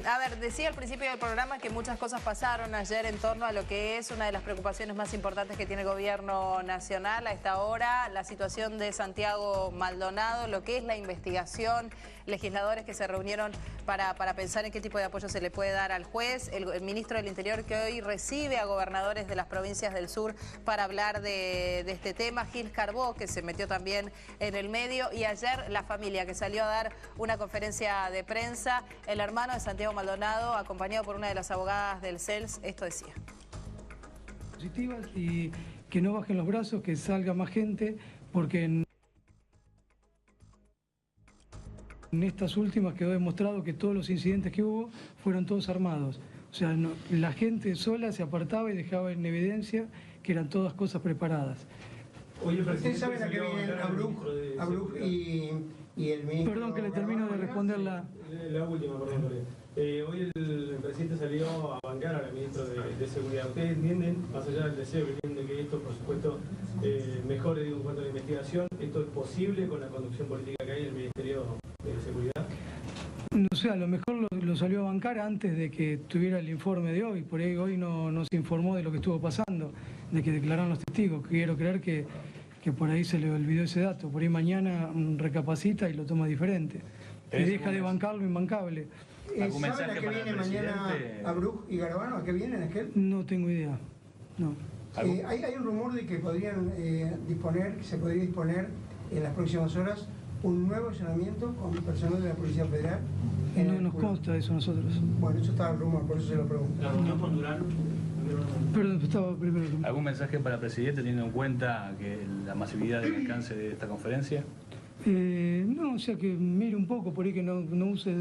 A ver, decía al principio del programa que muchas cosas pasaron ayer en torno a lo que es una de las preocupaciones más importantes que tiene el gobierno nacional a esta hora, la situación de Santiago Maldonado, lo que es la investigación, legisladores que se reunieron para pensar en qué tipo de apoyo se le puede dar al juez, el ministro del Interior que hoy recibe a gobernadores de las provincias del sur para hablar de este tema, Gil Carbó, que se metió también en el medio, y ayer la familia que salió a dar una conferencia de prensa. El hermano de Santiago Maldonado, acompañado por una de las abogadas del CELS, esto decía. Positivas y que no bajen los brazos, que salga más gente, porque en estas últimas quedó demostrado que todos los incidentes que hubo fueron todos armados. O sea, la gente sola se apartaba y dejaba en evidencia que eran todas cosas preparadas. Oye, ¿ustedes saben a qué vienen Abruz y el ministro? Perdón que le termino de responder la última, perdón. Hoy el presidente salió a bancar al ministro de Seguridad. ¿Ustedes entienden, más allá del deseo que tienen de que esto, por supuesto, mejore en cuanto a la investigación, esto es posible con la conducción política que hay en el Ministerio de Seguridad? No sé, a lo mejor lo salió a bancar antes de que tuviera el informe de hoy. Por ahí hoy no se informó de lo que estuvo pasando, de que declararon los testigos. Quiero creer que por ahí se le olvidó ese dato. Por ahí mañana recapacita y lo toma diferente. Y deja de bancar lo imbancable. ¿Saben a qué viene mañana Abruz y Garabano? ¿A qué vienen, Esquel? No tengo idea, no. Hay un rumor de que se podría disponer en las próximas horas un nuevo allanamiento con personal de la Policía Federal. No nos consta eso a nosotros. Bueno, eso estaba el rumor, por eso se lo pregunto. ¿La reunión con Durán? Perdón, estaba primero. ¿Algún mensaje para el presidente teniendo en cuenta que la masividad del alcance de esta conferencia? No, o sea que mire un poco, por ahí que no use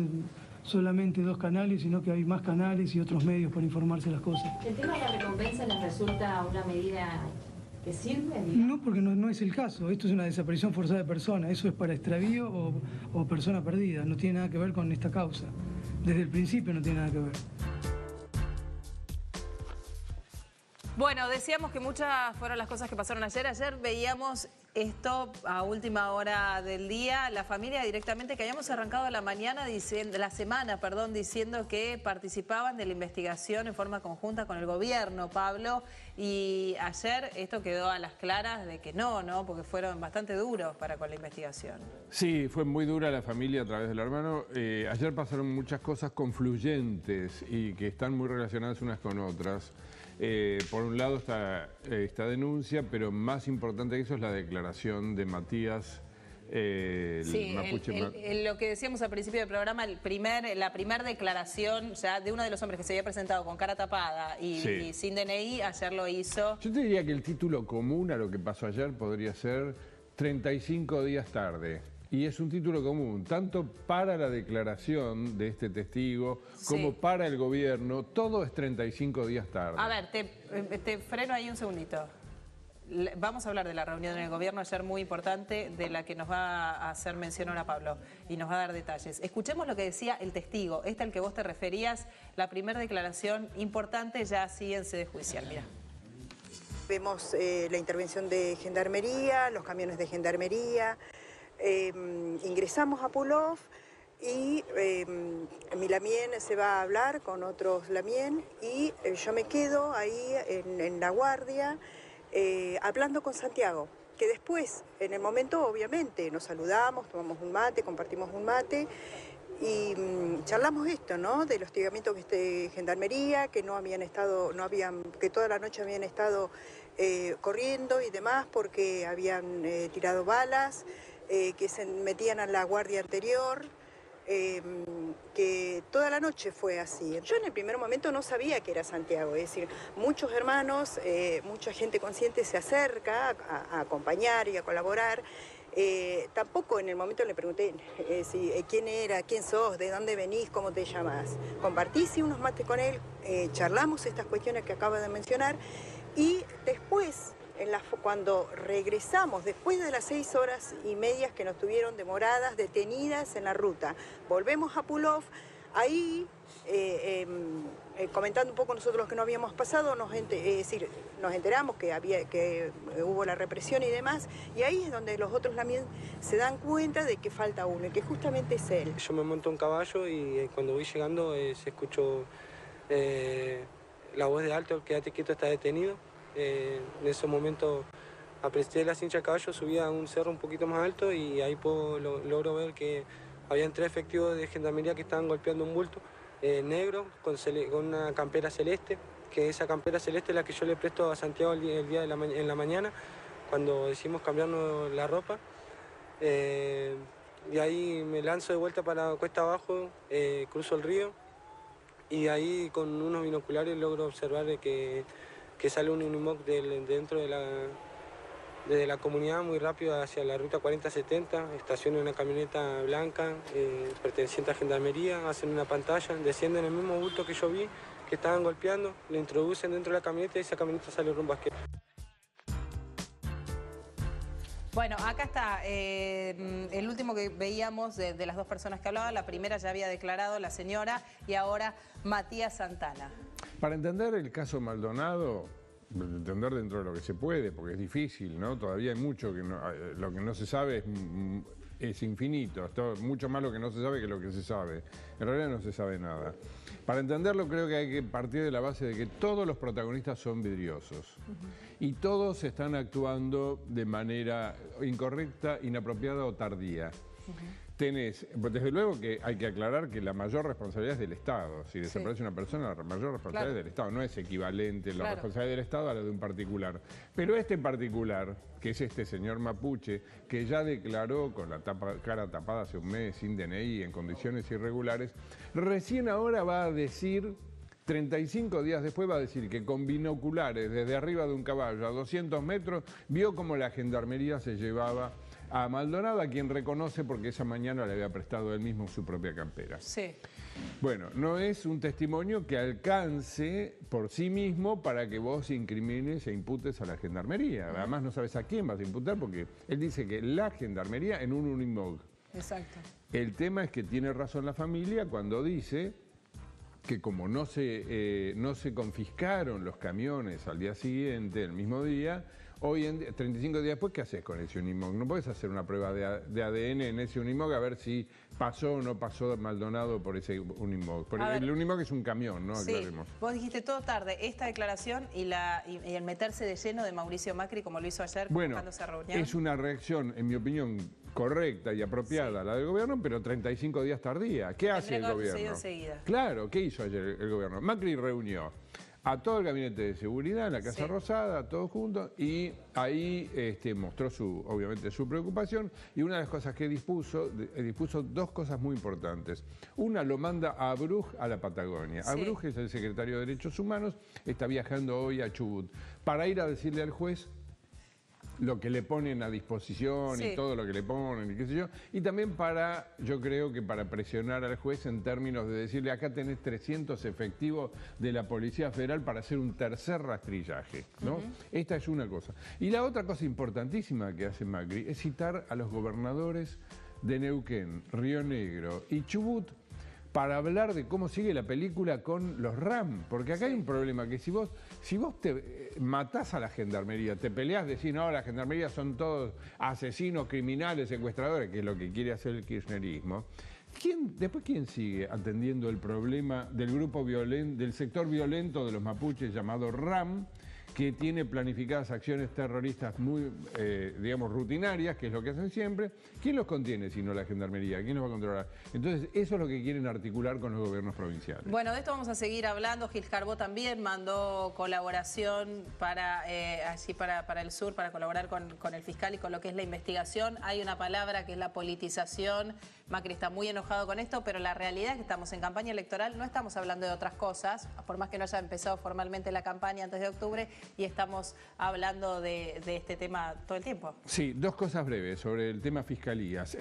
solamente 2 canales, sino que hay más canales y otros medios para informarse las cosas. ¿El tema de la recompensa les resulta una medida que sirve? No, porque no es el caso. Esto es una desaparición forzada de persona. Eso es para extravío o persona perdida. No tiene nada que ver con esta causa. Desde el principio no tiene nada que ver. Bueno, decíamos que muchas fueron las cosas que pasaron ayer. Ayer veíamos esto a última hora del día, la familia directamente, que habíamos arrancado la semana, diciendo que participaban de la investigación en forma conjunta con el gobierno, Pablo, y ayer esto quedó a las claras de que no, porque fueron bastante duros para con la investigación. Sí, fue muy dura la familia a través del hermano. Ayer pasaron muchas cosas confluyentes y que están muy relacionadas unas con otras. Por un lado está esta denuncia, pero más importante que eso es la declaración de Matías. Lo que decíamos al principio del programa, la primera declaración ya de uno de los hombres que se había presentado con cara tapada y sin DNI, ayer lo hizo. Yo te diría que el título común a lo que pasó ayer podría ser 35 días tarde. Y es un título común, tanto para la declaración de este testigo como para el gobierno. Todo es 35 días tarde. A ver, te freno ahí un segundito. Vamos a hablar de la reunión en el gobierno ayer muy importante, de la que nos va a hacer mención ahora Pablo y nos va a dar detalles. Escuchemos lo que decía el testigo, al que vos te referías, la primera declaración importante ya así en sede judicial. Mira. Vemos la intervención de Gendarmería, los camiones de Gendarmería. Ingresamos a Pulov y mi lamien se va a hablar con otros lamien y yo me quedo ahí en la guardia hablando con Santiago, que después, en el momento, obviamente, nos saludamos, tomamos un mate, compartimos un mate y charlamos esto, ¿no? Del hostigamiento de Gendarmería, que que toda la noche habían estado corriendo y demás porque habían tirado balas. Que se metían a la guardia anterior, que toda la noche fue así. Yo en el primer momento no sabía que era Santiago, es decir, muchos hermanos, mucha gente consciente se acerca a acompañar y a colaborar. Tampoco en el momento le pregunté quién era, quién sos, de dónde venís, cómo te llamas. Compartí unos mates con él, charlamos estas cuestiones que acaba de mencionar y después, cuando regresamos, después de las 6 horas y media que nos tuvieron demoradas, detenidas en la ruta, volvemos a Pulov, Ahí, comentando un poco nosotros los que no habíamos pasado, nos enteramos que hubo la represión y demás, y ahí es donde los otros también se dan cuenta de que falta uno, y que justamente es él. Yo me monto un caballo y cuando voy llegando se escuchó la voz de alto, quédate quieto, está detenido. En ese momento apreté la cincha del caballo, subí a un cerro un poquito más alto y ahí logro ver que habían 3 efectivos de gendarmería que estaban golpeando un bulto negro con una campera celeste, que esa campera celeste es la que yo le presto a Santiago en la mañana, cuando decimos cambiarnos la ropa. Y ahí me lanzo de vuelta para cuesta abajo, cruzo el río y ahí con unos binoculares logro observar que sale un Unimog dentro de la comunidad muy rápido hacia la ruta 4070, estaciona una camioneta blanca perteneciente a Gendarmería, hacen una pantalla, descienden el mismo bulto que yo vi, que estaban golpeando, lo introducen dentro de la camioneta y esa camioneta sale rumbo a Asqueroso. Bueno, acá está el último que veíamos de las 2 personas que hablaban. La primera ya había declarado, la señora, y ahora Matías Santana. Para entender el caso Maldonado, entender dentro de lo que se puede, porque es difícil, ¿no? Todavía hay mucho que lo que no se sabe es infinito, es mucho más lo que no se sabe que lo que se sabe. En realidad no se sabe nada. Para entenderlo creo que hay que partir de la base de que todos los protagonistas son vidriosos y todos están actuando de manera incorrecta, inapropiada o tardía. Desde luego que hay que aclarar que la mayor responsabilidad es del Estado. Si desaparece una persona, la mayor responsabilidad es del Estado. No es equivalente la responsabilidad del Estado a la de un particular. Pero este particular, que es este señor mapuche, que ya declaró con la cara tapada hace un mes, sin DNI, en condiciones irregulares, recién ahora va a decir, 35 días después va a decir que con binoculares desde arriba de un caballo a 200 metros vio como la gendarmería se llevaba a Maldonado, a quien reconoce porque esa mañana le había prestado él mismo su propia campera. Sí. Bueno, no es un testimonio que alcance por sí mismo para que vos incrimines e imputes a la gendarmería. Además no sabes a quién vas a imputar porque él dice que la gendarmería en un Unimog. Exacto. El tema es que tiene razón la familia cuando dice que como no se confiscaron los camiones al día siguiente, el mismo día, hoy en día, 35 días después, ¿qué haces con ese Unimog? No puedes hacer una prueba de ADN en ese Unimog a ver si pasó o no pasó Maldonado por ese Unimog. Porque el Unimog es un camión, ¿no? Sí. Aclaremos. Vos dijiste todo tarde, esta declaración y el meterse de lleno de Mauricio Macri como lo hizo ayer convocándose a reunión. Es una reacción, en mi opinión, correcta y apropiada la del gobierno, pero 35 días tardía. ¿Qué hace el gobierno? Claro, ¿qué hizo ayer el gobierno? Macri reunió a todo el gabinete de seguridad en la Casa Rosada, todos juntos, y ahí mostró obviamente su preocupación, y una de las cosas que dispuso 2 cosas muy importantes. Una, lo manda a Abruj a la Patagonia. Abruj es el secretario de Derechos Humanos, está viajando hoy a Chubut, para ir a decirle al juez lo que le ponen a disposición y todo lo que le ponen y qué sé yo, y también yo creo que para presionar al juez en términos de decirle acá tenés 300 efectivos de la Policía Federal para hacer un tercer rastrillaje, ¿no? Esta es una cosa. Y la otra cosa importantísima que hace Macri es citar a los gobernadores de Neuquén, Río Negro y Chubut para hablar de cómo sigue la película con los RAM, porque acá hay un problema, que si vos te matás a la gendarmería, te peleás, decís, no, la gendarmería son todos asesinos, criminales, secuestradores, que es lo que quiere hacer el kirchnerismo, ¿después quién sigue atendiendo el problema del grupo del sector violento de los mapuches llamado RAM, que tiene planificadas acciones terroristas muy, digamos, rutinarias, que es lo que hacen siempre? ¿Quién los contiene si no la gendarmería? ¿Quién los va a controlar? Entonces, eso es lo que quieren articular con los gobiernos provinciales. Bueno, de esto vamos a seguir hablando. Gil Carbó también mandó colaboración para el sur, para colaborar con el fiscal y con lo que es la investigación. Hay una palabra que es la politización. Macri está muy enojado con esto, pero la realidad es que estamos en campaña electoral, no estamos hablando de otras cosas, por más que no haya empezado formalmente la campaña antes de octubre, y estamos hablando de este tema todo el tiempo. Sí, 2 cosas breves sobre el tema fiscalías.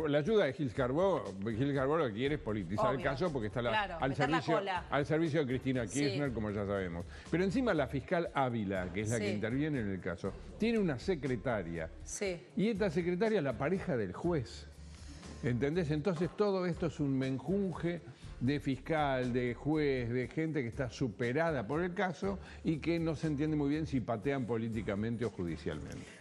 La ayuda de Gil Carbó lo que quiere es politizar el caso porque está al servicio de Cristina Kirchner, como ya sabemos. Pero encima la fiscal Ávila, que es la que interviene en el caso, tiene una secretaria. Y esta secretaria es la pareja del juez. ¿Entendés? Entonces todo esto es un menjunje de fiscal, de juez, de gente que está superada por el caso y que no se entiende muy bien si patean políticamente o judicialmente.